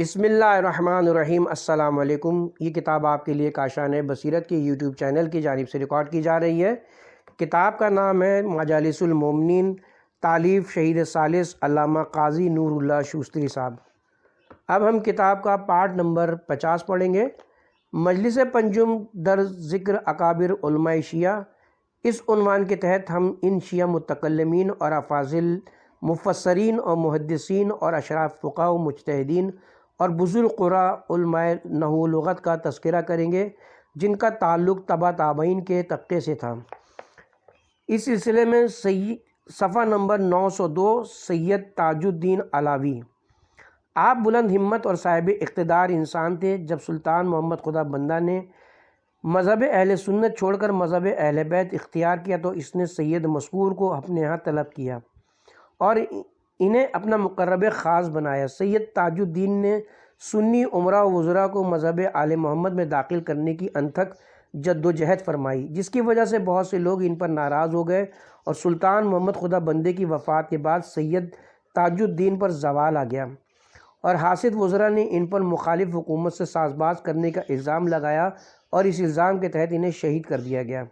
بسم اللہ الرحمن الرحیم۔ السلام علیکم۔ یہ کتاب آپ کے لیے کاشان بصیرت کے یوٹیوب چینل کی جانب سے ریکارڈ کی جا رہی ہے۔ کتاب کا نام ہے مجالس المومنین، تالیف شہید ثالث علامہ قاضی نور اللہ شوستری صاحب۔ اب ہم کتاب کا پارٹ نمبر 50 پڑھیں گے۔ مجلس پنجم در ذکر اکابر علماء شیعہ، اس عنوان کے تحت ہم ان شیعہ متکلمین اور افاضل مفسرین اور محدثین اور اشراف فقہ و مجتہدین اور بزرگ قراء علماء نحو و لغت کا تذکرہ کریں گے جن کا تعلق تبع تابعین کے طبقے سے تھا۔ اس سلسلے میں صفحہ نمبر 902 سید تاج الدین علاوی۔ آپ بلند ہمت اور صاحب اقتدار انسان تھے۔ جب سلطان محمد خدا بندہ نے مذہب اہل سنت چھوڑ کر مذہب اہل بیت اختیار کیا تو اس نے سید مذکور کو اپنے ہاں طلب کیا اور انہیں اپنا مقرب خاص بنایا۔ سید تاج الدین نے سنی امراء و وزراء کو مذہب آل محمد میں داخل کرنے کی انتھک جد و جہد فرمائی، جس کی وجہ سے بہت سے لوگ ان پر ناراض ہو گئے اور سلطان محمد خدا بندے کی وفات کے بعد سید تاج الدین پر زوال آ گیا اور حاسد وزراء نے ان پر مخالف حکومت سے ساز باز کرنے کا الزام لگایا اور اس الزام کے تحت انہیں شہید کر دیا گیا۔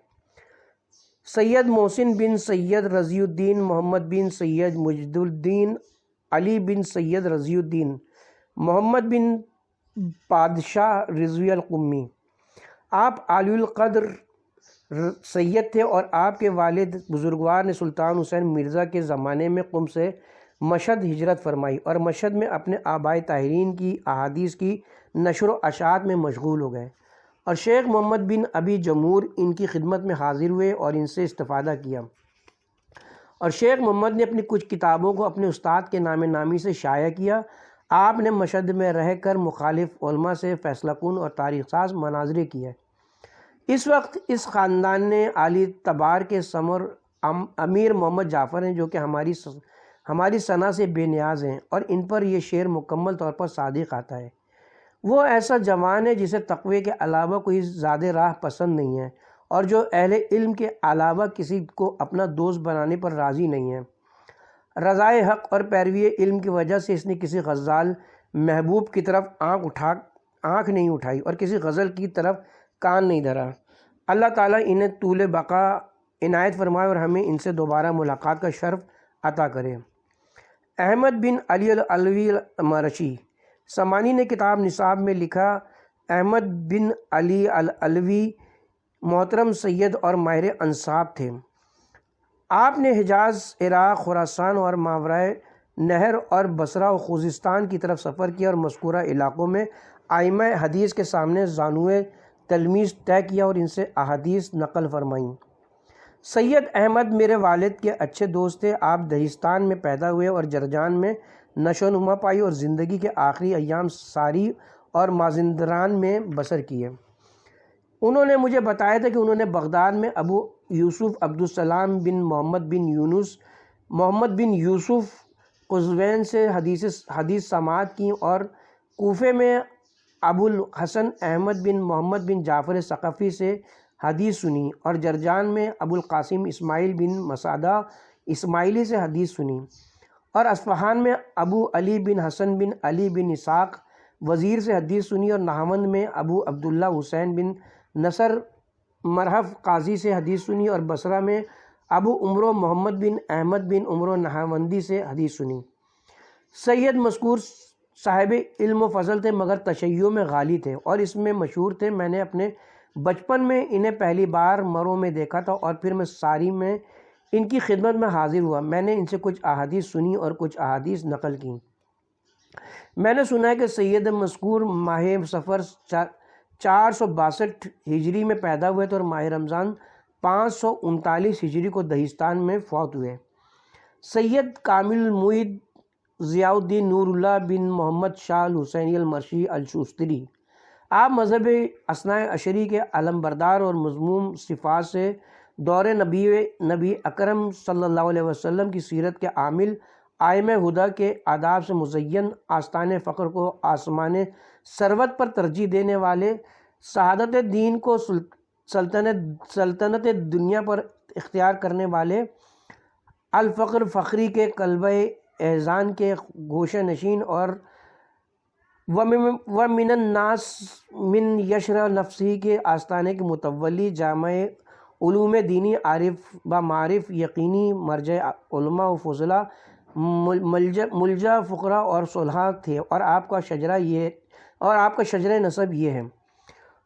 سید محسن بن سید رضی الدین، محمد بن سید مجد الدین، علی بن سید رضی الدین، محمد بن پادشاہ رضوی القمی۔ آپ عالی القدر سید تھے اور آپ کے والد بزرگوار نے سلطان حسین مرزا کے زمانے میں قم سے مشہد ہجرت فرمائی اور مشہد میں اپنے آباء طاہرین کی احادیث کی نشر و اشاعت میں مشغول ہو گئے اور شیخ محمد بن ابی جمہور ان کی خدمت میں حاضر ہوئے اور ان سے استفادہ کیا، اور شیخ محمد نے اپنی کچھ کتابوں کو اپنے استاد کے نام نامی سے شائع کیا۔ آپ نے مشہد میں رہ کر مخالف علماء سے فیصلہ کن اور تاریخ ساز مناظرے کیے۔ اس وقت اس خاندان نے عالی تبار کے سمر امیر محمد جعفر ہیں جو کہ ہماری ثنا سے بے نیاز ہیں، اور ان پر یہ شعر مکمل طور پر صادق آتا ہے۔ وہ ایسا جوان ہے جسے تقوی کے علاوہ کوئی زیادہ راہ پسند نہیں ہے اور جو اہل علم کے علاوہ کسی کو اپنا دوست بنانے پر راضی نہیں ہے۔ رضائے حق اور پیروی علم کی وجہ سے اس نے کسی غزال محبوب کی طرف آنکھ نہیں اٹھائی اور کسی غزل کی طرف کان نہیں دھرا۔ اللہ تعالیٰ انہیں طول بقا عنایت فرمائے اور ہمیں ان سے دوبارہ ملاقات کا شرف عطا کرے۔ احمد بن علی العلوی مرشی۔ سمانی نے کتاب نصاب میں لکھا، احمد بن علی العلوی محترم سید اور ماہر انصاب تھے۔ آپ نے حجاز، عراق، خراسان اور ماورائے نہر اور بصرہ و خوزستان کی طرف سفر کیا اور مذکورہ علاقوں میں ائمہ حدیث کے سامنے زانوئے تلمیذ طے کیا اور ان سے احادیث نقل فرمائیں۔ سید احمد میرے والد کے اچھے دوست تھے۔ آپ دہستان میں پیدا ہوئے اور جرجان میں نشو و نما پائی اور زندگی کے آخری ایام ساری اور مازندران میں بسر کیے۔ انہوں نے مجھے بتایا تھا کہ انہوں نے بغداد میں ابو یوسف عبدالسلام بن محمد بن یوسف قزوین سے حدیث سماعت کی اور کوفے میں ابو الحسن احمد بن محمد بن جعفر ثقفی سے حدیث سنی اور جرجان میں ابو القاسم اسماعیل بن مسعدہ اسماعیلی سے حدیث سنی اور اصفہان میں ابو علی بن حسن بن علی بن اسحاق وزیر سے حدیث سنی اور نہاوند میں ابو عبداللہ حسین بن نصر مرحف قاضی سے حدیث سنی اور بصرہ میں ابو عمرو محمد بن احمد بن عمرو نہاوندی سے حدیث سنی۔ سید مذکور صاحب علم و فضل تھے مگر تشیع میں غالی تھے اور اس میں مشہور تھے۔ میں نے اپنے بچپن میں انہیں پہلی بار مرو میں دیکھا تھا اور پھر میں ساری میں ان کی خدمت میں حاضر ہوا۔ میں نے ان سے کچھ احادیث سنی اور کچھ احادیث نقل کی۔ میں نے سنا ہے کہ سید مذکور ماہ صفر 462 ہجری میں پیدا ہوئے تھے اور ماہ رمضان 539 ہجری کو دہستان میں فوت ہوئے۔ سید کامل المعید ضیاء الدین نور اللہ بن محمد شاہ الحسینی المرشی الشوستری۔ آپ مذہب اثنا عشری کے علم بردار اور مضموم صفات سے دور نبی اکرم صلی اللہ علیہ وسلم کی سیرت کے عامل، ائمہ ہدیٰ کے آداب سے مزین، آستان فخر کو آسمان ثروت پر ترجیح دینے والے، سعادت دین کو سلطنت دنیا پر اختیار کرنے والے، الفقر فخری کے قلبہ احزان کے گوشہ نشین اور ومن الناس من یشر نفسی کے آستانے کے متولی جامع علوم دینی عارف با معارف یقینی مرجع علماء و فضلاء ملجا فقراء اور صلحاء تھے، اور آپ کا شجرہ نسب یہ ہے: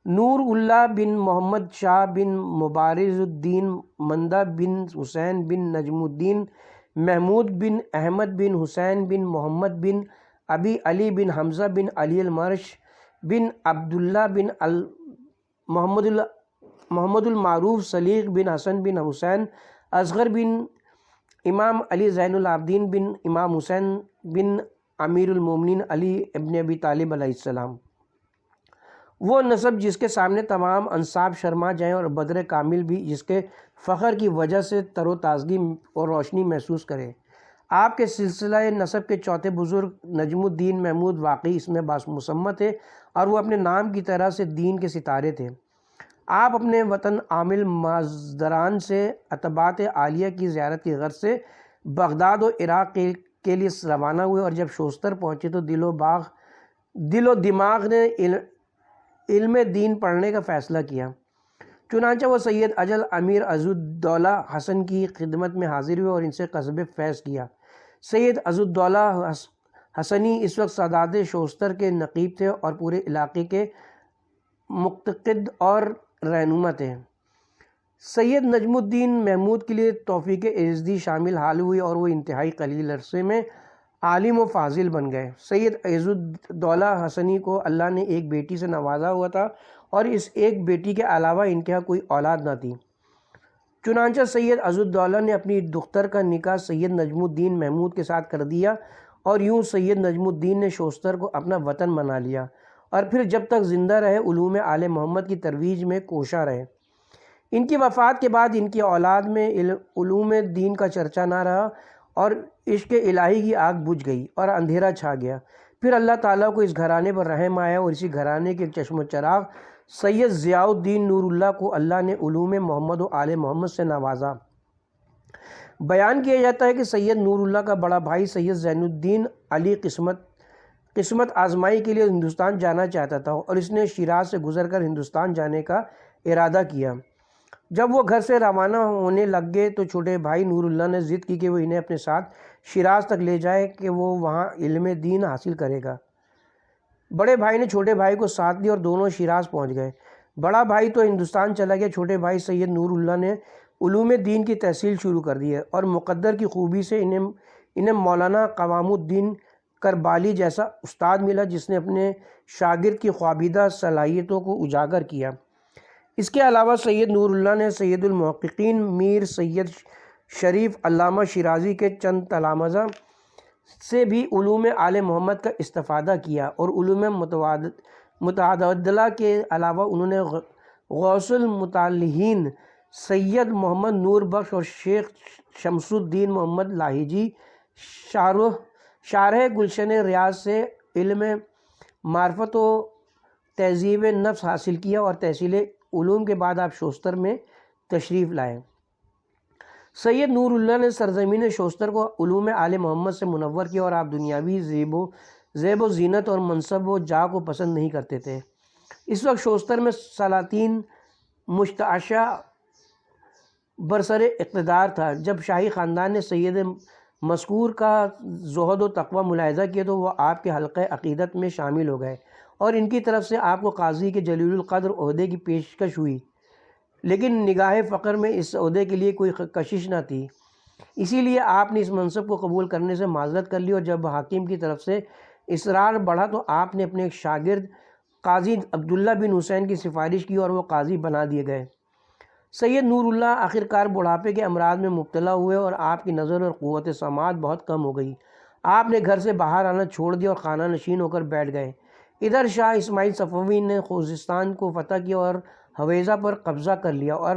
نور اللہ بن محمد شاہ بن مبارز الدین مندہ بن حسین بن نجم الدین محمود بن احمد بن حسین بن محمد بن ابی علی بن حمزہ بن علی المرش بن عبداللہ بن محمد المعروف سلیق بن حسن بن حسین اصغر بن امام علی زین العابدین بن امام حسین بن امیر المومنین علی ابن ابی طالب علیہ السلام، وہ نسب جس کے سامنے تمام انساب شرما جائیں اور بدر کامل بھی جس کے فخر کی وجہ سے تر و تازگی اور روشنی محسوس کرے۔ آپ کے سلسلہ نسب کے چوتھے بزرگ نجم الدین محمود واقعی اس میں مسمى تھے، اور وہ اپنے نام کی طرح سے دین کے ستارے تھے۔ آپ اپنے وطن عامل مازندران سے اتباعت عالیہ کی زیارت کی غرض سے بغداد و عراق کے لیے روانہ ہوئے، اور جب شوستر پہنچے تو دل و دماغ نے علم دین پڑھنے کا فیصلہ کیا۔ چنانچہ وہ سید اجل امیر عزالدولہ حسن کی خدمت میں حاضر ہوئے اور ان سے قصب فیض کیا۔ سید عزالدولہ حسنی اس وقت سادات شوستر کے نقیب تھے اور پورے علاقے کے مقتصد اور رہنما تھے۔ سید نجم الدین محمود کے لیے توفیق عزدی شامل حال ہوئی اور وہ انتہائی قلیل عرصے میں عالم و فاضل بن گئے۔ سید عزالدولہ حسنی کو اللہ نے ایک بیٹی سے نوازا ہوا تھا، اور اس ایک بیٹی کے علاوہ ان کے کوئی اولاد نہ تھی۔ چنانچہ سید عزالدولہ نے اپنی دختر کا نکاح سید نجم الدین محمود کے ساتھ کر دیا، اور یوں سید نجم الدین نے شوستر کو اپنا وطن بنا لیا، اور پھر جب تک زندہ رہے علوم آل محمد کی ترویج میں کوشاں رہے۔ ان کی وفات کے بعد ان کی اولاد میں علوم دین کا چرچا نہ رہا، اور عشق الہی کی آگ بجھ گئی اور اندھیرا چھا گیا۔ پھر اللہ تعالیٰ کو اس گھرانے پر رحم آیا، اور اسی گھرانے کے چشم و چراغ سید ضیاء الدین نور اللہ کو اللہ نے علوم محمد و آل محمد سے نوازا۔ بیان کیا جاتا ہے کہ سید نور اللہ کا بڑا بھائی سید زین الدین علی قسمت آزمائی کے لیے ہندوستان جانا چاہتا تھا، اور اس نے شیراز سے گزر کر ہندوستان جانے کا ارادہ کیا۔ جب وہ گھر سے روانہ ہونے لگ گئے تو چھوٹے بھائی نور اللہ نے ضد کی کہ وہ انہیں اپنے ساتھ شیراز تک لے جائے کہ وہ وہاں علم دین حاصل کرے گا۔ بڑے بھائی نے چھوٹے بھائی کو ساتھ لیا اور دونوں شیراز پہنچ گئے۔ بڑا بھائی تو ہندوستان چلا گیا، چھوٹے بھائی سید نور اللہ نے علوم دین کی تحصیل شروع کر دی ہے، اور مقدر کی خوبی سے انہیں مولانا قوام الدین کربالی جیسا استاد ملا جس نے اپنے شاگرد کی خوابیدہ صلاحیتوں کو اجاگر کیا۔ اس کے علاوہ سید نور اللہ نے سید المحققین میر سید شریف علامہ شیرازی کے چند تلامذہ سے بھی علوم آل محمد کا استفادہ کیا، اور علوم متعددہ کے علاوہ انہوں نے غوث المتعلہین سید محمد نور بخش اور شیخ شمس الدین محمد لاہیجی شارح گلشن ریاض سے علم معرفت و تہذیب نفس حاصل کیا، اور تحصیل علوم کے بعد آپ شوستر میں تشریف لائے۔ سید نور اللہ نے سرزمین شوستر کو علوم آل محمد سے منور کیا، اور آپ دنیاوی زیب و زینت اور منصب و جاہ کو پسند نہیں کرتے تھے۔ اس وقت شوستر میں سلاطین مشتعشہ برسر اقتدار تھا۔ جب شاہی خاندان نے سید مذکور کا زہد و تقوی ملاحظہ کیا تو وہ آپ کے حلقہ عقیدت میں شامل ہو گئے، اور ان کی طرف سے آپ کو قاضی کے جلیل القدر عہدے کی پیشکش ہوئی، لیکن نگاہ فقر میں اس عہدے کے لیے کوئی کشش نہ تھی۔ اسی لیے آپ نے اس منصب کو قبول کرنے سے معذرت کر لی، اور جب حاکم کی طرف سے اصرار بڑھا تو آپ نے اپنے ایک شاگرد قاضی عبداللہ بن حسین کی سفارش کی، اور وہ قاضی بنا دیے گئے۔ سید نور اللہ آخرکار بڑھاپے کے امراض میں مبتلا ہوئے، اور آپ کی نظر اور قوت سماعت بہت کم ہو گئی۔ آپ نے گھر سے باہر آنا چھوڑ دیا اور خانہ نشین ہو کر بیٹھ گئے۔ ادھر شاہ اسماعیل صفوی نے خوزستان کو فتح کیا اور حویزہ پر قبضہ کر لیا، اور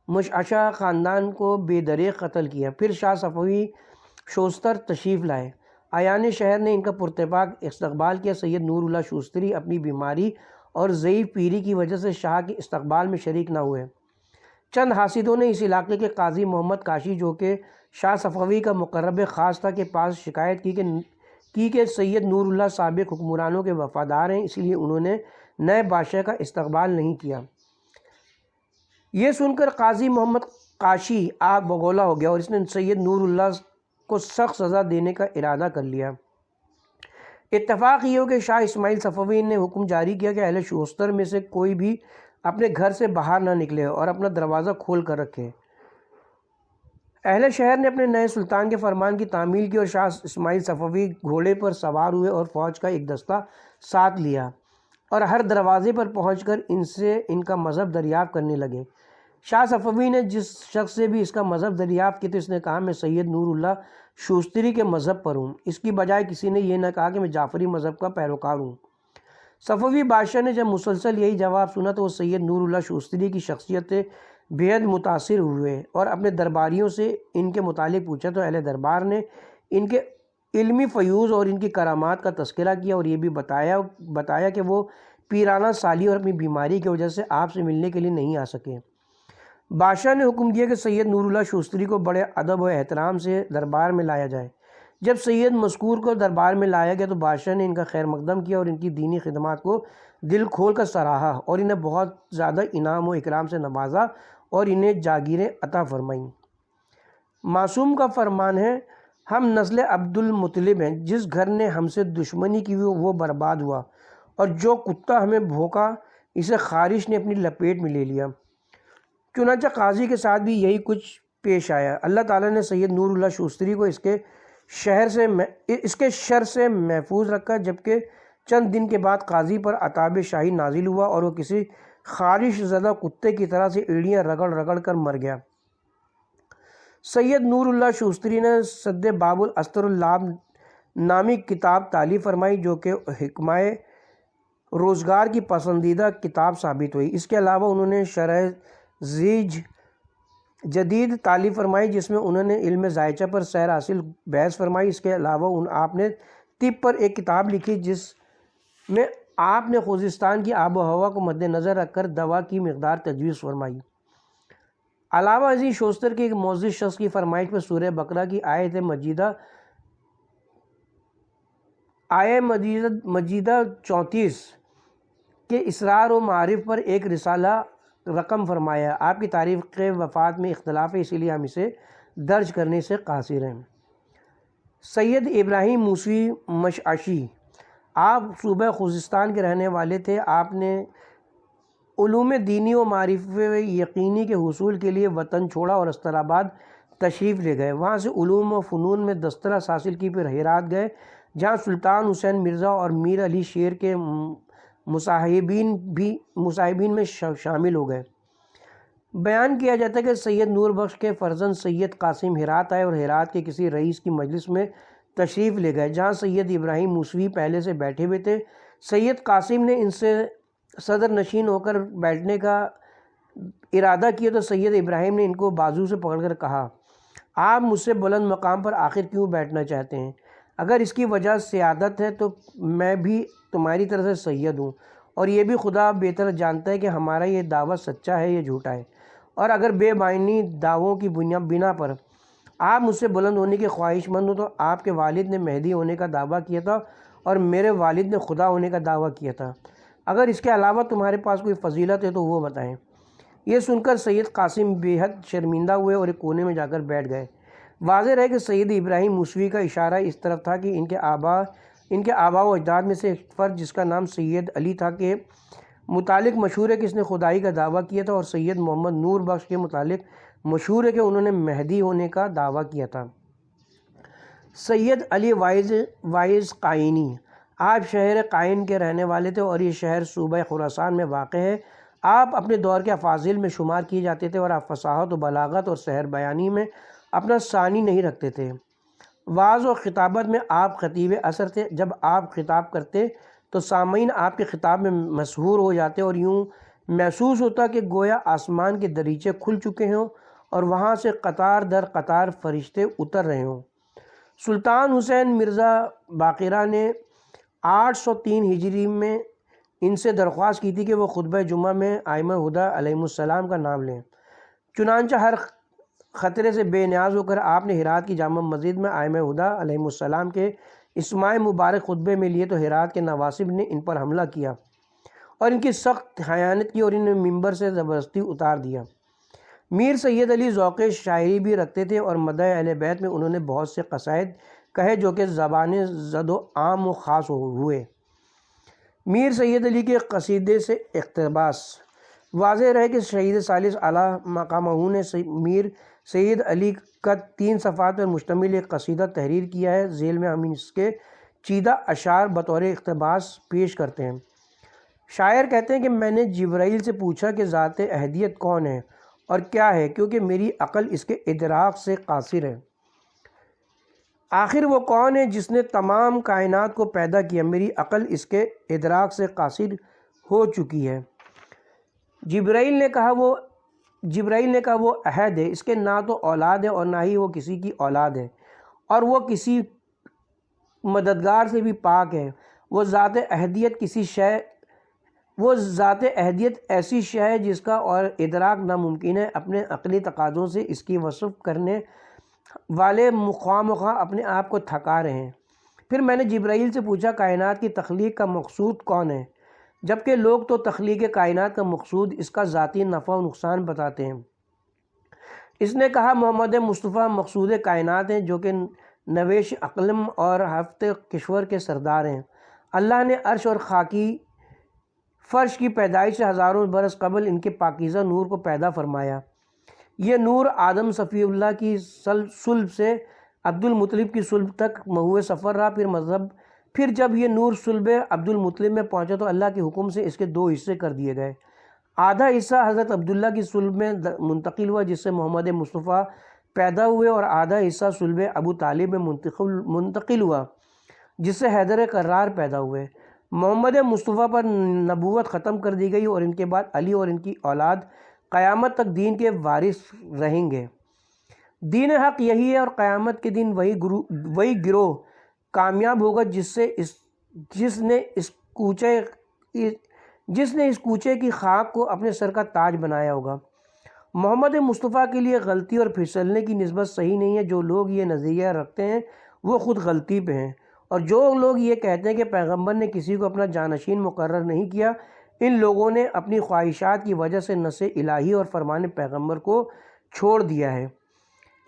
مشعشہ خاندان کو بے دریغ قتل کیا۔ پھر شاہ صفوی شوستر تشریف لائے۔ آیان شہر نے ان کا پرتپاک استقبال کیا۔ سید نور اللہ شوستری اپنی بیماری اور ضعیف پیری کی وجہ سے شاہ کے استقبال میں شریک نہ ہوئے۔ چند حاسدوں نے اس علاقے کے قاضی محمد کاشی جو کہ شاہ صفوی کا مقرب خاص تھا کے پاس شکایت کی کی کہ سید نور اللہ سابق حکمرانوں کے وفادار ہیں، اس لیے انہوں نے نئے بادشاہ کا استقبال نہیں کیا۔ یہ سن کر قاضی محمد قاشی آگ بگولا ہو گیا اور اس نے سید نور اللہ کو سخت سزا دینے کا ارادہ کر لیا۔ اتفاق یہ ہو کہ شاہ اسماعیل صفوی نے حکم جاری کیا کہ اہل شوستر میں سے کوئی بھی اپنے گھر سے باہر نہ نکلے اور اپنا دروازہ کھول کر رکھے۔ اہل شہر نے اپنے نئے سلطان کے فرمان کی تعمیل کی اور شاہ اسماعیل صفوی گھوڑے پر سوار ہوئے اور فوج کا ایک دستہ ساتھ لیا اور ہر دروازے پر پہنچ کر ان سے ان کا مذہب دریافت کرنے لگے۔ شاہ صفوی نے جس شخص سے بھی اس کا مذہب دریافت کیا تو اس نے کہا میں سید نور اللہ شوستری کے مذہب پر ہوں، اس کی بجائے کسی نے یہ نہ کہا کہ میں جعفری مذہب کا پیروکار ہوں۔ صفوی بادشاہ نے جب مسلسل یہی جواب سنا تو وہ سید نور اللہ شوستری کی شخصیت سے بے حد متاثر ہوئے اور اپنے درباریوں سے ان کے متعلق پوچھا تو اہل دربار نے ان کے علمی فیوز اور ان کی کرامات کا تذکرہ کیا اور یہ بھی بتایا کہ وہ پیرانہ سالی اور اپنی بیماری کی وجہ سے آپ سے ملنے کے لیے نہیں آ سکے۔ بادشاہ نے حکم دیا کہ سید نور اللہ شوستری کو بڑے ادب و احترام سے دربار میں لایا جائے۔ جب سید مذکور کو دربار میں لایا گیا تو بادشاہ نے ان کا خیر مقدم کیا اور ان کی دینی خدمات کو دل کھول کر سراہا اور انہیں بہت زیادہ انعام و اکرام سے نوازا اور انہیں جاگیریں عطا فرمائیں۔ معصوم کا فرمان ہے، ہم نسل عبد المطلب ہیں، جس گھر نے ہم سے دشمنی کی وہ برباد ہوا اور جو کتا ہمیں بھونکا اسے خارش نے اپنی لپیٹ میں لے لیا۔ چنانچہ قاضی کے ساتھ بھی یہی کچھ پیش آیا۔ اللہ تعالیٰ نے سید نور اللہ شوستری کو اس کے شر سے محفوظ رکھا، جبکہ چند دن کے بعد قاضی پر عتاب شاہی نازل ہوا اور وہ کسی خارش زدہ کتے کی طرح سے ایڑیاں رگڑ رگڑ کر مر گیا۔ سید نور اللہ شوستری نے سد باب الاسطر اللاب نامی کتاب تالیف فرمائی جو کہ حکمائے روزگار کی پسندیدہ کتاب ثابت ہوئی۔ اس کے علاوہ انہوں نے شرح زیج جدید تالیف فرمائی جس میں انہوں نے علم ذائچہ پر سیر حاصل بحث فرمائی۔ اس کے علاوہ آپ نے طب پر ایک کتاب لکھی جس میں آپ نے خوزستان کی آب و ہوا کو مد نظر رکھ کر دوا کی مقدار تجویز فرمائی۔ علاوہ ازیں شوستر کے ایک معزز شخص کی فرمائش پر سورہ بقرہ کی آیت مجیدہ 34 کے اسرار و معارف پر ایک رسالہ رقم فرمایا۔ آپ کی تاریخ وفات میں اختلاف ہے، اسی لیے ہم اسے درج کرنے سے قاصر ہیں۔ سید ابراہیم موسوی مشعشی، آپ صوبہ خوزستان کے رہنے والے تھے۔ آپ نے علوم دینی و معرف یقینی کے حصول کے لیے وطن چھوڑا اور استراباد تشریف لے گئے۔ وہاں سے علوم و فنون میں دسترس حاصل کی، پھر ہرات گئے جہاں سلطان حسین مرزا اور میر علی شیر کے مصاحبین میں شامل ہو گئے۔ بیان کیا جاتا ہے کہ سید نور بخش کے فرزند سید قاسم ہرات آئے اور ہرات کے کسی رئیس کی مجلس میں تشریف لے گئے جہاں سید ابراہیم موسوی پہلے سے بیٹھے ہوئے تھے۔ سید قاسم نے ان سے صدر نشین ہو کر بیٹھنے کا ارادہ کیا تو سید ابراہیم نے ان کو بازو سے پکڑ کر کہا، آپ مجھ سے بلند مقام پر آخر کیوں بیٹھنا چاہتے ہیں؟ اگر اس کی وجہ سیادت ہے تو میں بھی تمہاری طرح سے سید ہوں، اور یہ بھی خدا بہتر جانتا ہے کہ ہمارا یہ دعویٰ سچا ہے یا جھوٹا ہے، اور اگر بے معنی دعووں کی بنا پر آپ مجھ سے بلند ہونے کے خواہش مند ہو تو آپ کے والد نے مہدی ہونے کا دعویٰ کیا تھا اور میرے والد نے خدا ہونے کا دعویٰ کیا تھا، اگر اس کے علاوہ تمہارے پاس کوئی فضیلت ہے تو وہ بتائیں۔ یہ سن کر سید قاسم بے حد شرمندہ ہوئے اور ایک کونے میں جا کر بیٹھ گئے۔ واضح رہے کہ سید ابراہیم موسوی کا اشارہ اس طرف تھا کہ ان کے آباء و اجداد میں سے ایک فرد جس کا نام سید علی تھا کے متعلق مشہور ہے کہ اس نے خدائی کا دعویٰ کیا تھا، اور سید محمد نور بخش کے متعلق مشہور ہے کہ انہوں نے مہدی ہونے کا دعویٰ کیا تھا۔ سید علی وائز قائنی، آپ شہر قائن کے رہنے والے تھے اور یہ شہر صوبہ خراسان میں واقع ہے۔ آپ اپنے دور کے افاضل میں شمار کیے جاتے تھے اور آپ فصاحت و بلاغت اور سحر بیانی میں اپنا ثانی نہیں رکھتے تھے۔ وعظ و خطابت میں آپ خطیب اثر تھے۔ جب آپ خطاب کرتے تو سامعین آپ کے خطاب میں مسحور ہو جاتے اور یوں محسوس ہوتا کہ گویا آسمان کے دریچے کھل چکے ہوں اور وہاں سے قطار در قطار فرشتے اتر رہے ہوں۔ سلطان حسین مرزا باقرہ نے 803 ہجری میں ان سے درخواست کی تھی کہ وہ خطبہ جمعہ میں ائمہ ہدی علیہم السلام کا نام لیں۔ چنانچہ ہر خطرے سے بے نیاز ہو کر آپ نے ہرات کی جامع مسجد میں ائمہ ہدی علیہم السلام کے اسماع مبارک خطبے میں لیے تو ہرات کے نواسب نے ان پر حملہ کیا اور ان کی سخت خیانت کی اور انہیں ممبر سے زبردستی اتار دیا۔ میر سید علی ذوق شاعری بھی رکھتے تھے اور مدح اہل بیت میں انہوں نے بہت سے قصائد کہے جو کہ زبان زد و عام و خاص ہوئے۔ میر سید علی کے قصیدے سے اقتباس: واضح رہے کہ شہید ثالث اعلیٰ مقامہ نے میر سید علی کا 3 صفحات پر مشتمل ایک قصیدہ تحریر کیا ہے۔ ذیل میں ہم اس کے چیدہ اشعار بطور اقتباس پیش کرتے ہیں۔ شاعر کہتے ہیں کہ میں نے جبرائیل سے پوچھا کہ ذات احدیت کون ہے اور کیا ہے، کیونکہ میری عقل اس کے ادراک سے قاصر ہے۔ آخر وہ کون ہے جس نے تمام کائنات کو پیدا کیا؟ میری عقل اس کے ادراک سے قاصر ہو چکی ہے۔ جبرائیل نے کہا وہ احد ہے، اس کے نہ تو اولاد ہے اور نہ ہی وہ کسی کی اولاد ہے، اور وہ کسی مددگار سے بھی پاک ہے۔ وہ ذات احدیت ایسی شے ہے جس کا اور ادراک ناممکن ہے۔ اپنے عقلی تقاضوں سے اس کی وصف کرنے والے خواہ مخواہ اپنے آپ کو تھکا رہے ہیں۔ پھر میں نے جبرائیل سے پوچھا کائنات کی تخلیق کا مقصود کون ہے؟ جبکہ لوگ تو تخلیق کائنات کا مقصود اس کا ذاتی نفع و نقصان بتاتے ہیں۔ اس نے کہا محمد مصطفیٰ مقصود کائنات ہیں، جو کہ نویش اقلم اور ہفت کشور کے سردار ہیں۔ اللہ نے عرش اور خاکی فرش کی پیدائش سے ہزاروں برس قبل ان کے پاکیزہ نور کو پیدا فرمایا۔ یہ نور آدم صفی اللہ کی صلب سے عبد المطلب کی صلب تک محو سفر رہا۔ پھر جب یہ نور صلب عبد المطلب میں پہنچا تو اللہ کے حکم سے اس کے 2 حصے کر دیے گئے۔ آدھا حصہ حضرت عبداللہ کی صلب میں منتقل ہوا جس سے محمد مصطفیٰ پیدا ہوئے، اور آدھا حصہ صلب ابو طالب میں منتقل ہوا جس سے حیدر کرار پیدا ہوئے۔ محمد مصطفیٰ پر نبوت ختم کر دی گئی اور ان کے بعد علی اور ان کی اولاد قیامت تک دین کے وارث رہیں گے۔ دین حق یہی ہے اور قیامت کے دن وہی گروہ کامیاب ہوگا جس نے اس کوچے کی خاک کو اپنے سر کا تاج بنایا ہوگا۔ محمد مصطفیٰ کے لیے غلطی اور پھسلنے کی نسبت صحیح نہیں ہے۔ جو لوگ یہ نظریہ رکھتے ہیں وہ خود غلطی پہ ہیں، اور جو لوگ یہ کہتے ہیں کہ پیغمبر نے کسی کو اپنا جانشین مقرر نہیں کیا، ان لوگوں نے اپنی خواہشات کی وجہ سے نص الہی اور فرمان پیغمبر کو چھوڑ دیا ہے۔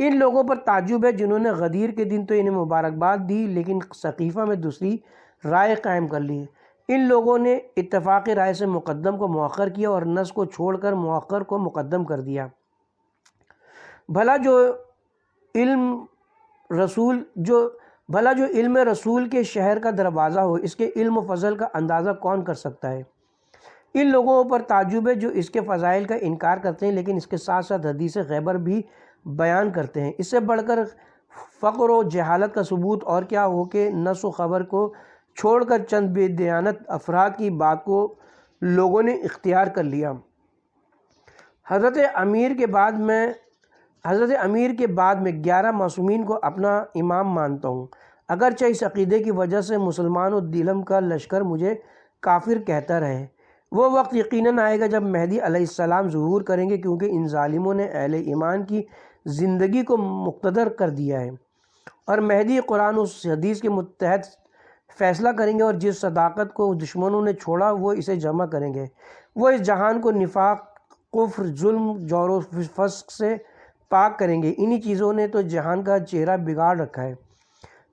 ان لوگوں پر تعجب ہے جنہوں نے غدیر کے دن تو انہیں مبارکباد دی لیکن سقیفہ میں دوسری رائے قائم کر لی۔ ان لوگوں نے اتفاق رائے سے مقدم کو مؤخر کیا اور نص کو چھوڑ کر مؤخر کو مقدم کر دیا۔ بھلا جو علم رسول کے شہر کا دروازہ ہو، اس کے علم و فضل کا اندازہ کون کر سکتا ہے؟ ان لوگوں پر تعجب ہے جو اس کے فضائل کا انکار کرتے ہیں لیکن اس کے ساتھ ساتھ حدیث غیبر بھی بیان کرتے ہیں۔ اس سے بڑھ کر فقر و جہالت کا ثبوت اور کیا ہو کہ نص و خبر کو چھوڑ کر چند بے دیانت افراد کی بات کو لوگوں نے اختیار کر لیا۔ حضرت امیر کے بعد میں 11 معصومین کو اپنا امام مانتا ہوں، اگرچہ اس عقیدے کی وجہ سے مسلمان و دلم کا لشکر مجھے کافر کہتا رہے۔ وہ وقت یقیناً آئے گا جب مہدی علیہ السلام ظہور کریں گے، کیونکہ ان ظالموں نے اہل ایمان کی زندگی کو مقتدر کر دیا ہے، اور مہدی قرآن و حدیث کے متحد فیصلہ کریں گے، اور جس صداقت کو دشمنوں نے چھوڑا وہ اسے جمع کریں گے۔ وہ اس جہان کو نفاق، کفر، ظلم، جور و فسق سے پاک کریں گے۔ انہی چیزوں نے تو جہان کا چہرہ بگاڑ رکھا ہے۔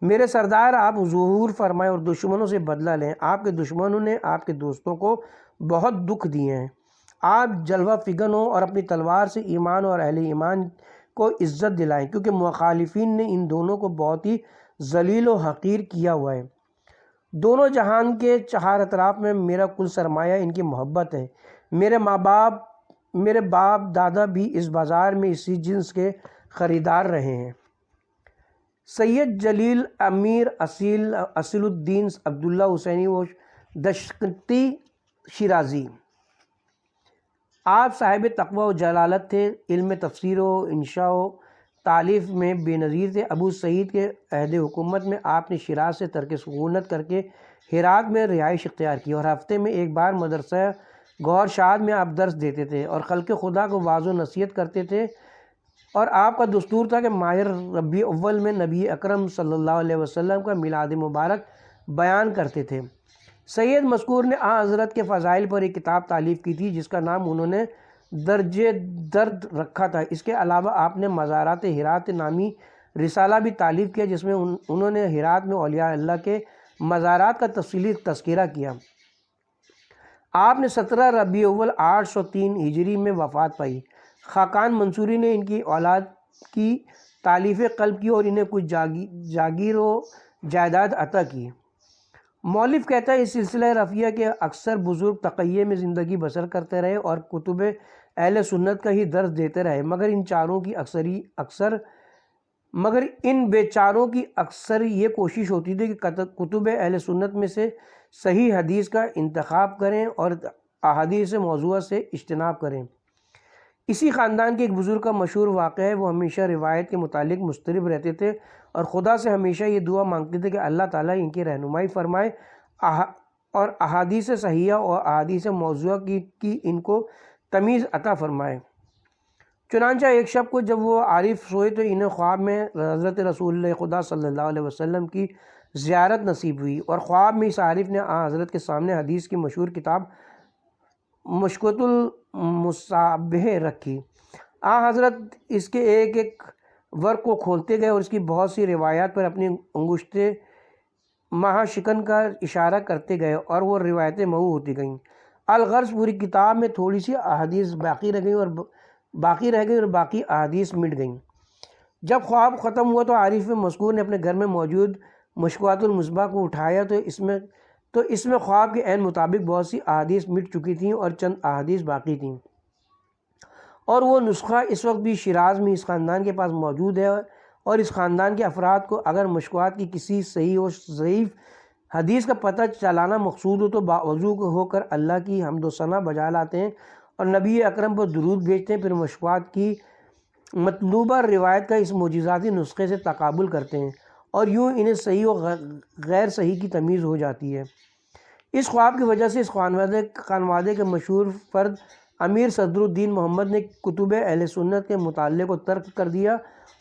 میرے سردار آپ ظہور فرمائیں اور دشمنوں سے بدلہ لیں۔ آپ کے دشمنوں نے آپ کے دوستوں کو بہت دکھ دیے ہیں۔ آپ جلوہ فگن ہوں اور اپنی تلوار سے ایمان اور اہل ایمان کو عزت دلائیں، کیونکہ مخالفین نے ان دونوں کو بہت ہی ذلیل و حقیر کیا ہوا ہے۔ دونوں جہان کے 4 اطراف میں میرا کل سرمایہ ان کی محبت ہے۔ میرے باپ دادا بھی اس بازار میں اسی جنس کے خریدار رہے ہیں۔ سید جلیل امیر اصیل الدین عبداللہ حسینی و دشقتی شیرازی، آپ صاحب تقوی و جلالت تھے، علم تفسیر و انشاء و تالیف میں بے نظیر تھے۔ ابو سعید کے عہد حکومت میں آپ نے شیراز سے ترک سکونت کر کے ہرات میں رہائش اختیار کی، اور ہفتے میں ایک بار مدرسہ گور شاد میں آپ درس دیتے تھے اور خلق خدا کو واعظ و نصیحت کرتے تھے اور آپ کا دستور تھا کہ ماہ ربیع اول میں نبی اکرم صلی اللہ علیہ وسلم کا میلاد مبارک بیان کرتے تھے۔ سید مذکور نے حضرت کے فضائل پر ایک کتاب تالیف کی تھی جس کا نام انہوں نے درجِ درد رکھا تھا۔ اس کے علاوہ آپ نے مزارات ہرات نامی رسالہ بھی تالیف کیا جس میں انہوں نے ہرات میں اولیاء اللہ کے مزارات کا تفصیلی تذکرہ کیا۔ آپ نے 17 ربیع اول 803 ہجری میں وفات پائی۔ خاقان منصوری نے ان کی اولاد کی تالیف قلب کی اور انہیں کچھ جاگیر و جائیداد عطا کی۔ مؤلف کہتا ہے اس سلسلہ رفیہ کے اکثر بزرگ تقیہ میں زندگی بسر کرتے رہے اور کتب اہل سنت کا ہی درس دیتے رہے، مگر ان بیچاروں کی اکثر یہ کوشش ہوتی تھی کہ کتب اہل سنت میں سے صحیح حدیث کا انتخاب کریں اور احادیث موضوعہ سے اجتناب کریں۔ اسی خاندان کے ایک بزرگ کا مشہور واقعہ ہے، وہ ہمیشہ روایت کے متعلق مضطرب رہتے تھے اور خدا سے ہمیشہ یہ دعا مانگتے تھے کہ اللہ تعالیٰ ان کی رہنمائی فرمائے اور احادیث صحیحہ اور احادیث موضوعہ کی ان کو تمیز عطا فرمائے۔ چنانچہ ایک شب کو جب وہ عارف سوئے تو انہیں خواب میں حضرت رسول اللہ خدا صلی اللہ علیہ وسلم کی زیارت نصیب ہوئی اور خواب میں اس عارف نے حضرت کے سامنے حدیث کی مشہور کتاب مشکوۃ المصابیح رکھی۔ حضرت اس کے ایک ایک ورق کو کھولتے گئے اور اس کی بہت سی روایات پر اپنی انگشت مہا شکن کا اشارہ کرتے گئے اور وہ روایتیں محو ہوتی گئیں۔ الغرض پوری کتاب میں تھوڑی سی احادیث باقی رہ گئیں اور باقی احادیث مٹ گئیں۔ جب خواب ختم ہوا تو عارف مذکور نے اپنے گھر میں موجود مشکوۃ المصباح کو اٹھایا تو اس میں خواب کے عین مطابق بہت سی احادیث مٹ چکی تھیں اور چند احادیث باقی تھیں، اور وہ نسخہ اس وقت بھی شیراز میں اس خاندان کے پاس موجود ہے، اور اس خاندان کے افراد کو اگر مشکوات کی کسی صحیح و ضعیف حدیث کا پتہ چلانا مقصود ہو تو باوضو ہو کر اللہ کی حمد و ثنا بجا لاتے ہیں اور نبی اکرم پر درود بھیجتے ہیں، پھر مشکوات کی مطلوبہ روایت کا اس معجزاتی نسخے سے تقابل کرتے ہیں اور یوں انہیں صحیح و غیر صحیح کی تمیز ہو جاتی ہے۔ اس خواب کی وجہ سے اس خانوادے کے مشہور فرد امیر صدر الدین محمد نے کتب اہل سنت کے مطالعے کو ترک کر دیا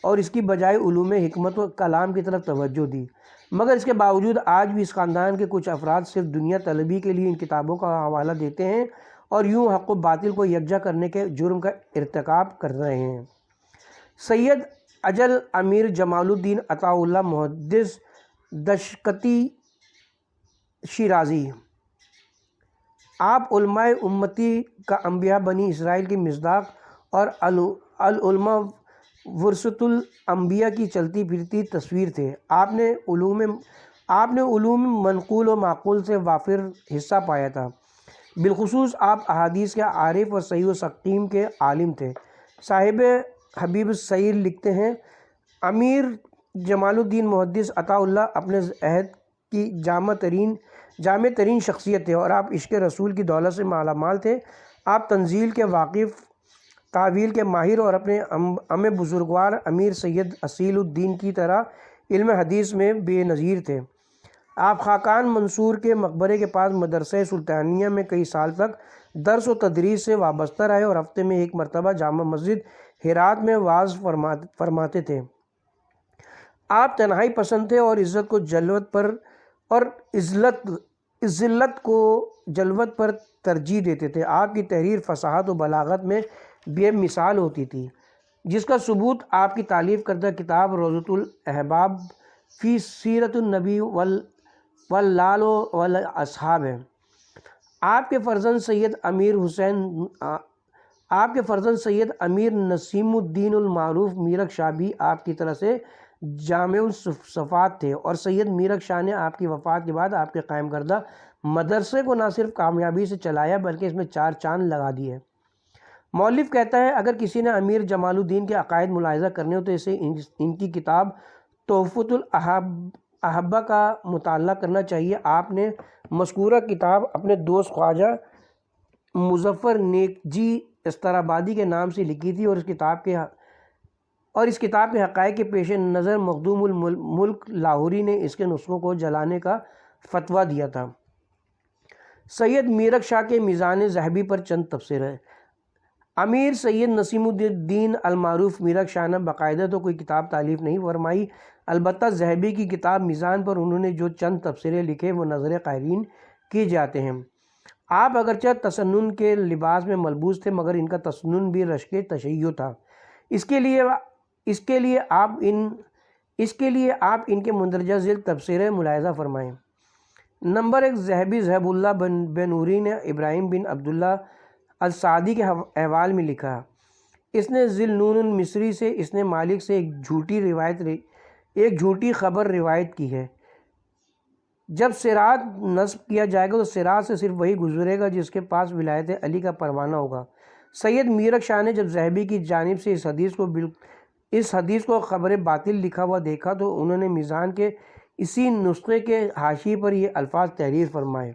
اور اس کی بجائے علوم حکمت و کلام کی طرف توجہ دی، مگر اس کے باوجود آج بھی اس خاندان کے کچھ افراد صرف دنیا طلبی کے لیے ان کتابوں کا حوالہ دیتے ہیں اور یوں حق و باطل کو یکجا کرنے کے جرم کا ارتکاب کر رہے ہیں۔ سید اجل امیر جمال الدین عطا اللہ محدث دشقطی شیرازی، آپ علماء امتی کا انبیاء بنی اسرائیل کی مصداق اور العلماء ورثۃ الانبیاء کی چلتی پھرتی تصویر تھے۔ آپ نے علوم منقول و معقول سے وافر حصہ پایا تھا، بالخصوص آپ احادیث کے عارف اور صحیح و سقیم کے عالم تھے۔ صاحب حبیب السیر لکھتے ہیں، امیر جمال الدین محدث عطا اللہ اپنے عہد کی جامع ترین شخصیت تھے اور آپ عشق رسول کی دولت سے مالا مال تھے۔ آپ تنزیل کے واقف، تعویل کے ماہر اور اپنے بزرگوار امیر سید اصیل الدین کی طرح علم حدیث میں بے نظیر تھے۔ آپ خاقان منصور کے مقبرے کے پاس مدرسہ سلطانیہ میں کئی سال تک درس و تدریس سے وابستہ رہے اور ہفتے میں ایک مرتبہ جامع مسجد ہرات میں واعظ فرماتے تھے۔ آپ تنہائی پسند تھے اور عزت کو جلوت پر ترجیح دیتے تھے۔ آپ کی تحریر فصاحت و بلاغت میں بے مثال ہوتی تھی، جس کا ثبوت آپ کی تالیف کردہ کتاب روضۃ الاحباب فی سیرت النبی والآل والاصحاب ہے۔ آپ کے فرزند سید امیر نسیم الدین المعروف میرک شاہ بھی آپ کی طرح سے جامع الصفات تھے، اور سید میرک شاہ نے آپ کی وفات کے بعد آپ کے قائم کردہ مدرسے کو نہ صرف کامیابی سے چلایا بلکہ اس میں 4 چاند لگا دیے۔ مؤلف کہتا ہے، اگر کسی نے امیر جمال الدین کے عقائد ملاحظہ کرنے ہو تو اسے ان کی کتاب تحفۃ الاحبہ کا مطالعہ کرنا چاہیے۔ آپ نے مذکورہ کتاب اپنے دوست خواجہ مظفر نیک جی استرابادی کے نام سے لکھی تھی اور اس کتاب کے حقائق کے پیش نظر مخدوم الملک لاہوری نے اس کے نسخوں کو جلانے کا فتویٰ دیا تھا۔ سید میرک شاہ کے میزان ذہبی پر چند تبصرے۔ امیر سید نسیم الدین المعروف میرک شاہ نے باقاعدہ تو کوئی کتاب تالیف نہیں فرمائی، البتہ ذہبی کی کتاب میزان پر انہوں نے جو چند تبصرے لکھے وہ نظر قائلین کیے جاتے ہیں۔ آپ اگرچہ تسنن کے لباس میں ملبوس تھے مگر ان کا تسنن بھی رشک تشیع تھا۔ اس کے لیے آپ ان کے مندرجہ ذیل تبصرے ملاحظہ فرمائیں۔ نمبر 1، ذہبی ذہب اللہ بن نوری نے ابراہیم بن عبداللہ السعدی کے احوال میں لکھا، اس نے ذی النون المصری سے اس نے مالک سے ایک جھوٹی خبر روایت کی ہے۔ جب صراط نصب کیا جائے گا تو صراط سے صرف وہی گزرے گا جس کے پاس ولایت علی کا پروانہ ہوگا۔ سید میرک شاہ نے جب ذہبی کی جانب سے اس حدیث کو خبر باطل لکھا ہوا دیکھا تو انہوں نے میزان کے اسی نسخے کے حاشیے پر یہ الفاظ تحریر فرمائے،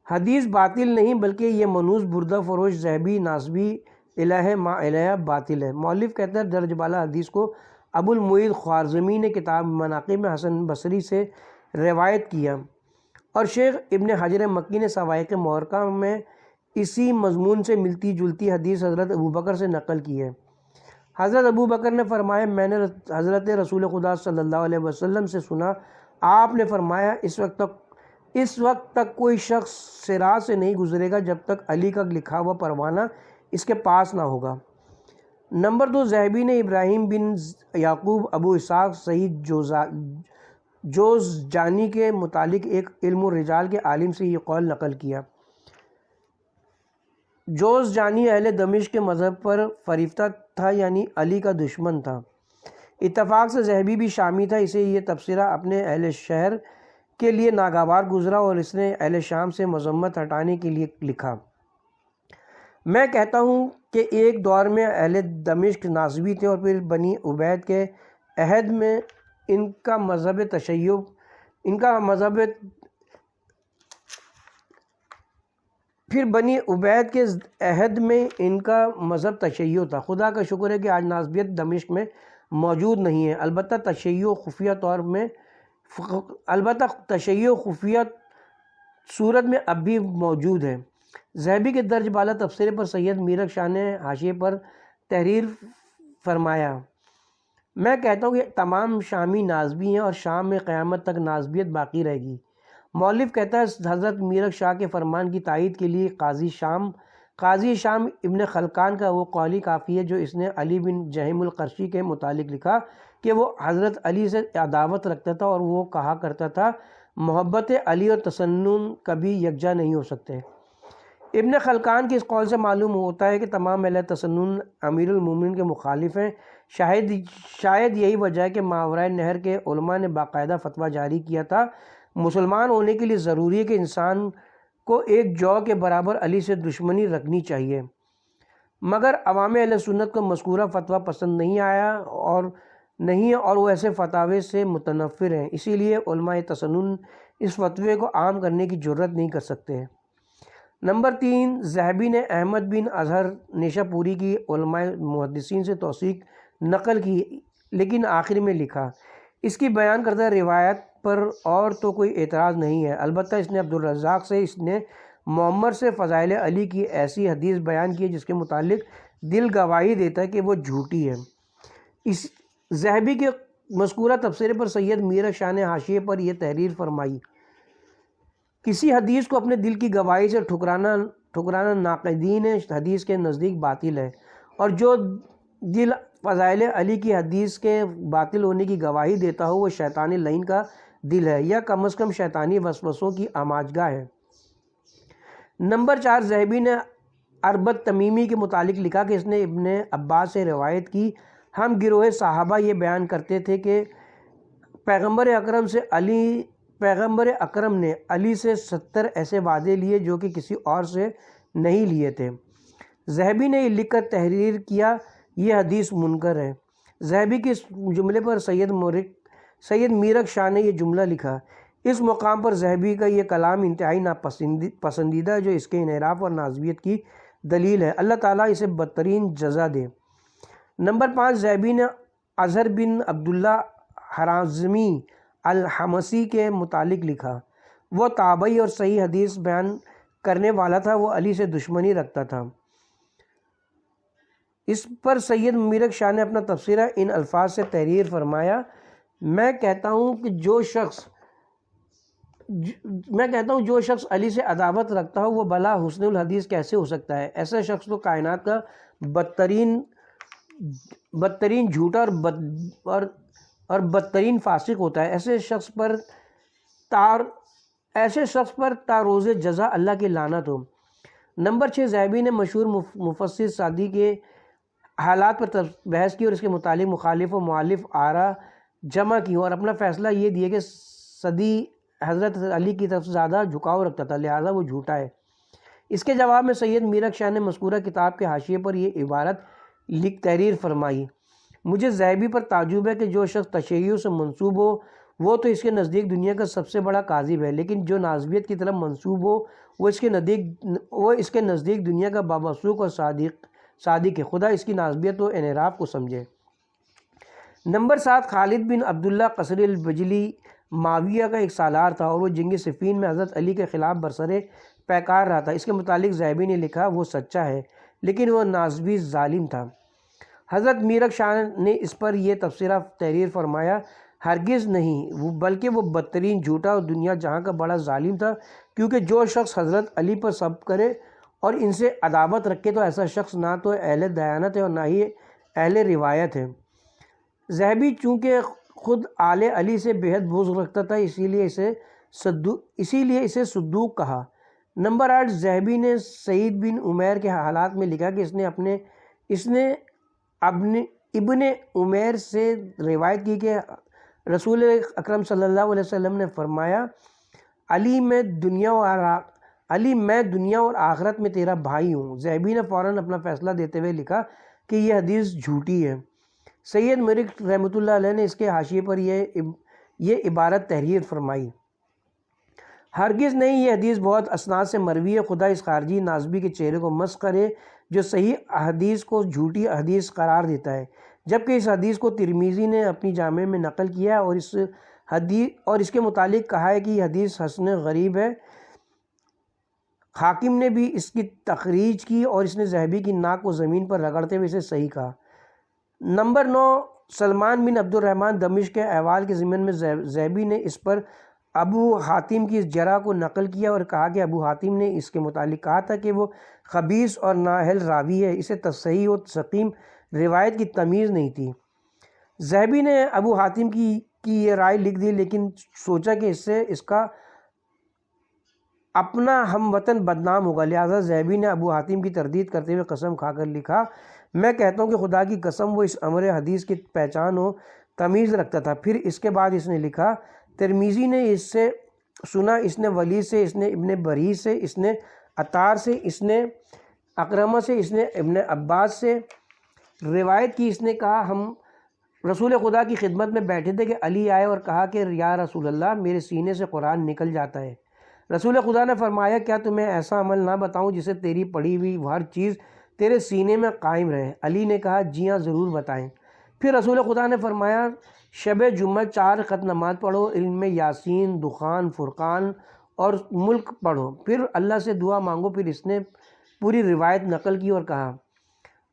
حدیث باطل نہیں بلکہ یہ منوس بردہ فروش ذہبی ناسبی الہ ما الہ باطل ہے۔ مؤلف کہتا ہے درج بالا حدیث کو ابو المعید خوارزمی نے کتاب مناقب حسن بصری سے روایت کیا اور شیخ ابن حجر مکی نے سوائق محرقہ میں اسی مضمون سے ملتی جلتی حدیث حضرت ابوبکر سے نقل کی ہے۔ حضرت ابوبکر نے فرمایا، میں نے حضرت رسول خدا صلی اللہ علیہ وسلم سے سنا، آپ نے فرمایا اس وقت تک کوئی شخص صراط سے نہیں گزرے گا جب تک علی کا لکھا ہوا پروانہ اس کے پاس نہ ہوگا۔ نمبر 2، ذہبی نے ابراہیم بن یعقوب ابو اسحاق سعید جوزجانی کے متعلق ایک علم الرجال کے عالم سے یہ قول نقل کیا۔ جوزجانی اہل دمشق کے مذہب پر فریفتہ تھا، یعنی علی کا دشمن تھا۔ اتفاق سے ذہبی بھی شامی تھا، اسے یہ تبصرہ اپنے اہل شہر کے لیے ناگوار گزرا اور اس نے اہل شام سے مذمت ہٹانے کے لیے لکھا۔ میں کہتا ہوں کہ ایک دور میں اہل دمشق ناسبی تھے اور پھر بنی عبید کے عہد میں ان کا مذہب تشیع تھا۔ خدا کا شکر ہے کہ آج ناسبیت دمشق میں موجود نہیں ہے، البتہ تشیع خفیہ صورت میں اب بھی موجود ہے۔ ذہبی کے درج بالا تبصرے پر سید میرک شاہ نے حاشیے پر تحریر فرمایا، میں کہتا ہوں کہ تمام شامی ناسبی ہیں اور شام میں قیامت تک ناسبیت باقی رہے گی۔ مؤلف کہتا ہے حضرت میرک شاہ کے فرمان کی تائید کے لیے قاضی شام ابن خلقان کا وہ قولی کافی ہے جو اس نے علی بن جہیم القرشی کے متعلق لکھا کہ وہ حضرت علی سے عداوت رکھتا تھا اور وہ کہا کرتا تھا محبت علی اور تسنن کبھی یکجا نہیں ہو سکتے۔ ابن خلقان کی اس قول سے معلوم ہوتا ہے کہ تمام اہل تسنن امیر المومنین کے مخالف ہیں۔ شاید یہی وجہ ہے کہ ماورائے نہر کے علماء نے باقاعدہ فتویٰ جاری کیا تھا، مسلمان ہونے کے لیے ضروری ہے کہ انسان کو ایک جو کے برابر علی سے دشمنی رکھنی چاہیے، مگر عوام اہل سنت کو مذکورہ فتویٰ پسند نہیں ہے اور وہ ایسے فتاوے سے متنفر ہیں، اسی لیے علماء تسنن اس فتوے کو عام کرنے کی جرات نہیں کر سکتے۔ نمبر 3، ذہبی نے احمد بن اظہر نیشہ پوری کی علماء محدثین سے توثیق نقل کی لیکن آخر میں لکھا، اس کی بیان کردہ روایت پر اور تو کوئی اعتراض نہیں ہے، البتہ اس نے عبدالرزاق سے اس نے معمر سے فضائل علی کی ایسی حدیث بیان کی جس کے متعلق دل گواہی دیتا ہے کہ وہ جھوٹی ہے۔ اس ذہبی کے مذکورہ تبصرے پر سید میرک شاہ نے حاشیے پر یہ تحریر فرمائی، کسی حدیث کو اپنے دل کی گواہی سے ٹھکرانا ناقدین حدیث کے نزدیک باطل ہے، اور جو دل فضائل علی کی حدیث کے باطل ہونے کی گواہی دیتا ہو وہ شیطان لعین کا دل ہے یا کم از کم شیطانی وسوسوں کی آماجگاہ ہے۔ نمبر 4، ذہبی نے اربد تمیمی کے متعلق لکھا کہ اس نے ابن عباس سے روایت کی، ہم گروہ صحابہ یہ بیان کرتے تھے کہ پیغمبر اکرم نے علی سے 70 ایسے وعدے لیے جو کہ کسی اور سے نہیں لیے تھے۔ ذہبی نے یہ لکھ کر تحریر کیا، یہ حدیث منکر ہے۔ ذہبی کے اس جملے پر سید میرک شاہ نے یہ جملہ لکھا، اس مقام پر ذہبی کا یہ کلام انتہائی ناپسندیدہ ہے جو اس کے انحراف اور ناسبیت کی دلیل ہے، اللہ تعالیٰ اسے بدترین جزا دے۔ نمبر 5، ذہبی نے اظہر بن عبداللہ حرازمی الحمصی کے متعلق لکھا، وہ تابعی اور صحیح حدیث بیان کرنے والا تھا، وہ علی سے دشمنی رکھتا تھا۔ اس پر سید میرک شاہ نے اپنا تبصرہ ان الفاظ سے تحریر فرمایا، میں کہتا ہوں جو شخص علی سے عداوت رکھتا ہو وہ بھلا حسن الحدیث کیسے ہو سکتا ہے؟ ایسا شخص تو کائنات کا بدترین جھوٹا اور بدترین فاسق ہوتا ہے۔ ایسے شخص پر تا روز جزا اللہ کی لعنت ہو۔ نمبر 6، ذہبی نے مشہور مفسر سعدی کے حالات پر بحث کی اور اس کے متعلق مخالف و مؤلف آراء جمع کی اور اپنا فیصلہ یہ دیا کہ صدی حضرت علی کی طرف زیادہ جھکاؤ رکھتا تھا، لہذا وہ جھوٹا ہے۔ اس کے جواب میں سید میرک شاہ نے مذکورہ کتاب کے حاشیے پر یہ عبارت تحریر فرمائی، مجھے ذہبی پر تعجب ہے کہ جو شخص تشیع سے منسوب ہو وہ تو اس کے نزدیک دنیا کا سب سے بڑا کاذب ہے، لیکن جو نازبیت کی طرف منسوب ہو وہ اس کے نزدیک دنیا کا بابسوق اور صادق ہے، خدا اس کی نازبیت و انحراف کو سمجھے۔ نمبر 7، خالد بن عبداللہ قصری البجلی معاویہ کا ایک سالار تھا اور وہ جنگ صفین میں حضرت علی کے خلاف برسر پیکار رہا تھا۔ اس کے متعلق ذہبی نے لکھا، وہ سچا ہے لیکن وہ نازبی ظالم تھا۔ حضرت میرک شاہ نے اس پر یہ تبصرہ تحریر فرمایا، ہرگز نہیں، بلکہ وہ بدترین جھوٹا اور دنیا جہاں کا بڑا ظالم تھا، کیونکہ جو شخص حضرت علی پر صبر کرے اور ان سے عداوت رکھے تو ایسا شخص نہ تو اہل دیانت ہے اور نہ ہی اہل روایت ہے۔ ذہبی چونکہ خود آل علی سے بے حد بغض رکھتا تھا، اسی لیے اسے صدوق کہا۔ نمبر 8، ذہبی نے سعید بن عمیر کے حالات میں لکھا کہ اس نے ابن عمیر سے روایت کی کہ رسول اکرم صلی اللہ علیہ وسلم نے فرمایا، علی میں دنیا اور آخرت میں تیرا بھائی ہوں۔ ذہبی نے فوراً اپنا فیصلہ دیتے ہوئے لکھا کہ یہ حدیث جھوٹی ہے۔ سید میرک رحمۃ اللہ علیہ نے اس کے حاشیے پر یہ عبارت تحریر فرمائی، ہرگز نہیں، یہ حدیث بہت اسناد سے مروی ہے، خدا اس خارجی نازبی کے چہرے کو مسخ کرے جو صحیح حدیث کو جھوٹی حدیث قرار دیتا ہے، جبکہ اس حدیث کو ترمذی نے اپنی جامع میں نقل کیا اور اس کے متعلق کہا ہے کہ یہ حدیث حسن غریب ہے۔ حاکم نے بھی اس کی تخریج کی اور اس نے ذہبی کی ناک کو زمین پر رگڑتے ہوئے اسے صحیح کہا۔ نمبر 9، سلمان بن عبد الرحمن دمشق کے احوال کے ضمن میں ذہبی نے اس پر ابو حاتم کی اس جرح کو نقل کیا اور کہا کہ ابو حاتم نے اس کے متعلق کہا تھا کہ وہ خبیث اور نااہل راوی ہے، اسے صحیح و سقیم روایت کی تمیز نہیں تھی۔ ذہبی نے ابو حاتم کی یہ رائے لکھ دی، لیکن سوچا کہ اس سے اس کا اپنا ہم وطن بدنام ہوگا، لہذا ذہبی نے ابو حاتم کی تردید کرتے ہوئے قسم کھا کر لکھا، میں کہتا ہوں کہ خدا کی قسم وہ اس امر حدیث کی پہچان و تمیز رکھتا تھا۔ پھر اس کے بعد اس نے لکھا، ترمذی نے اس سے سنا، اس نے ولید سے، اس نے ابن بری سے، اس نے عطار سے، اس نے اکرمہ سے، اس نے ابن عباس سے روایت کی، اس نے کہا ہم رسول خدا کی خدمت میں بیٹھے تھے کہ علی آئے اور کہا کہ یا رسول اللہ، میرے سینے سے قرآن نکل جاتا ہے۔ رسول خدا نے فرمایا، کیا تمہیں ایسا عمل نہ بتاؤں جس سے تیری پڑھی ہوئی ہر چیز تیرے سینے میں قائم رہے؟ علی نے کہا، جی ہاں ضرور بتائیں۔ پھر رسول خدا نے فرمایا، شب جمعہ 4 رکعت نماز پڑھو، علم میں یاسین، دخان، فرقان اور ملک پڑھو، پھر اللہ سے دعا مانگو۔ پھر اس نے پوری روایت نقل کی اور کہا،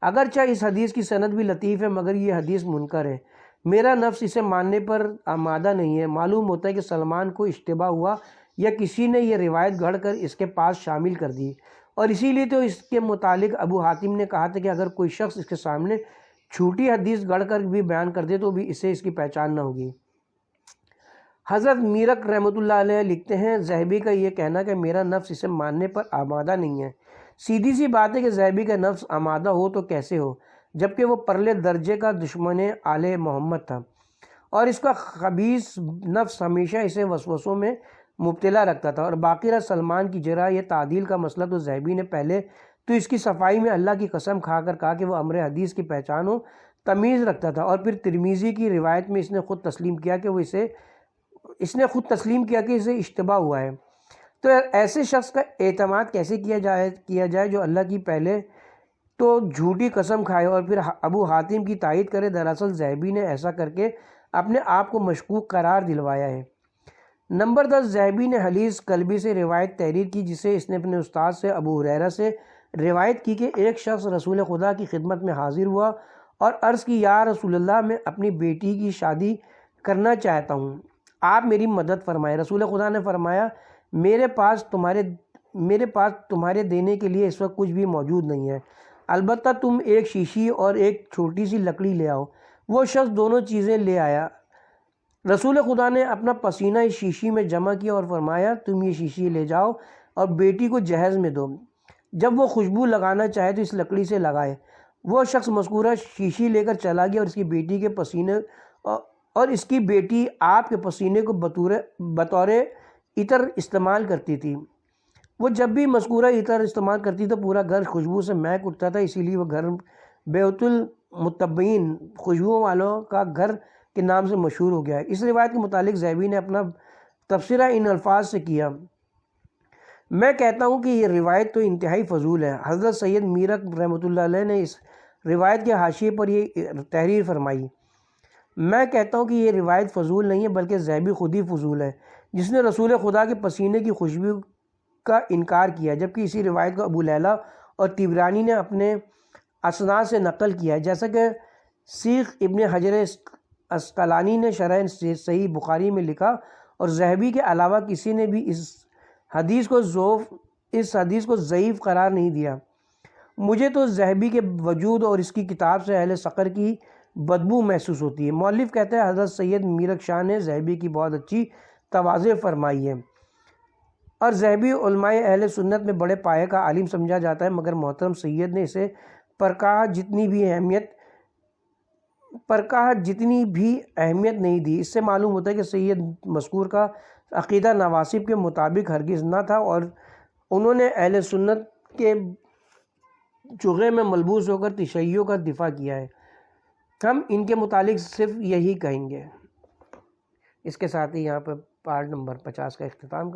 اگرچہ اس حدیث کی سند بھی لطیف ہے مگر یہ حدیث منکر ہے، میرا نفس اسے ماننے پر آمادہ نہیں ہے۔ معلوم ہوتا ہے کہ سلمان کو اشتباہ ہوا یا کسی نے یہ روایت گھڑ کر اس کے پاس شامل کر دی، اور اسی لیے تو اس کے متعلق ابو حاتم نے کہا تھا کہ اگر کوئی شخص اس کے سامنے جھوٹی حدیث گڑھ کر بھی بیان کر دے تو بھی اسے اس کی پہچان نہ ہوگی۔ حضرت میرک رحمۃ اللہ علیہ لکھتے ہیں، ذہبی کا یہ کہنا کہ میرا نفس اسے ماننے پر آمادہ نہیں ہے، سیدھی سی بات ہے کہ ذہبی کا نفس آمادہ ہو تو کیسے ہو، جبکہ وہ پرلے درجے کا دشمن آل محمد تھا، اور اس کا خبیث نفس ہمیشہ اسے وسوسوں میں مبتلا رکھتا تھا۔ اور باقی رہا سلمان کی جرح، یہ تعدیل کا مسئلہ تو ذہبی نے پہلے تو اس کی صفائی میں اللہ کی قسم کھا کر کہا کہ وہ امر حدیث کی پہچان و تمیز رکھتا تھا، اور پھر ترمذی کی روایت میں اس نے خود تسلیم کیا کہ اسے اشتباہ ہوا ہے۔ تو ایسے شخص کا اعتماد کیسے کیا جائے جو اللہ کی پہلے تو جھوٹی قسم کھائے اور پھر ابو حاتم کی تائید کرے؟ دراصل ذہبی نے ایسا کر کے اپنے آپ کو مشکوک قرار دلوایا ہے۔ نمبر 10، ذہبی نے حلیز کلبی سے روایت تحریر کی جسے اس نے اپنے استاد سے ابو ہریرہ سے روایت کی کہ ایک شخص رسول خدا کی خدمت میں حاضر ہوا اور عرض کی یا رسول اللہ میں اپنی بیٹی کی شادی کرنا چاہتا ہوں، آپ میری مدد فرمائیں۔ رسول خدا نے فرمایا میرے پاس تمہارے دینے کے لیے اس وقت کچھ بھی موجود نہیں ہے، البتہ تم ایک شیشی اور ایک چھوٹی سی لکڑی لے آؤ۔ وہ شخص دونوں چیزیں لے آیا۔ رسول خدا نے اپنا پسینہ اس شیشی میں جمع کیا اور فرمایا تم یہ شیشی لے جاؤ اور بیٹی کو جہیز میں دو، جب وہ خوشبو لگانا چاہے تو اس لکڑی سے لگائے۔ وہ شخص مذکورہ شیشی لے کر چلا گیا اور اس کی بیٹی آپ کے پسینے کو بطور عطر استعمال کرتی تھی۔ وہ جب بھی مذکورہ عطر استعمال کرتی تو پورا گھر خوشبو سے مہک اٹھتا تھا، اسی لیے وہ گھر بیت المتبعین، خوشبوؤں والوں کا گھر کے نام سے مشہور ہو گیا ہے۔ اس روایت کے متعلق ذہبی نے اپنا تبصرہ ان الفاظ سے کیا، میں کہتا ہوں کہ یہ روایت تو انتہائی فضول ہے۔ حضرت سید میرک رحمۃ اللہ علیہ نے اس روایت کے حاشیے پر یہ تحریر فرمائی، میں کہتا ہوں کہ یہ روایت فضول نہیں ہے بلکہ ذہبی خود ہی فضول ہے، جس نے رسول خدا کے پسینے کی خوشبو کا انکار کیا، جبکہ اسی روایت کو ابو لیلہ اور طبرانی نے اپنے اسناد سے نقل کیا ہے، جیسا کہ شیخ ابن حجر عسقلانی نے شرح صحیح بخاری میں لکھا، اور ذہبی کے علاوہ کسی نے بھی اس حدیث کو ضعیف قرار نہیں دیا۔ مجھے تو ذہبی کے وجود اور اس کی کتاب سے اہل سقر کی بدبو محسوس ہوتی ہے۔ مؤلف کہتے ہیں حضرت سید میرک شاہ نے ذہبی کی بہت اچھی تواضع فرمائی ہے، اور ذہبی علماء اہل سنت میں بڑے پائے کا عالم سمجھا جاتا ہے، مگر محترم سید نے اسے پرکاہ جتنی بھی اہمیت نہیں دی۔ اس سے معلوم ہوتا ہے کہ سید مذکور کا عقیدہ نواسب کے مطابق ہرگز نہ تھا، اور انہوں نے اہل سنت کے چوغے میں ملبوس ہو کر تشیع کا دفاع کیا ہے۔ ہم ان کے متعلق صرف یہی کہیں گے۔ اس کے ساتھ ہی یہاں پہ پارٹ نمبر 50 کا اختتام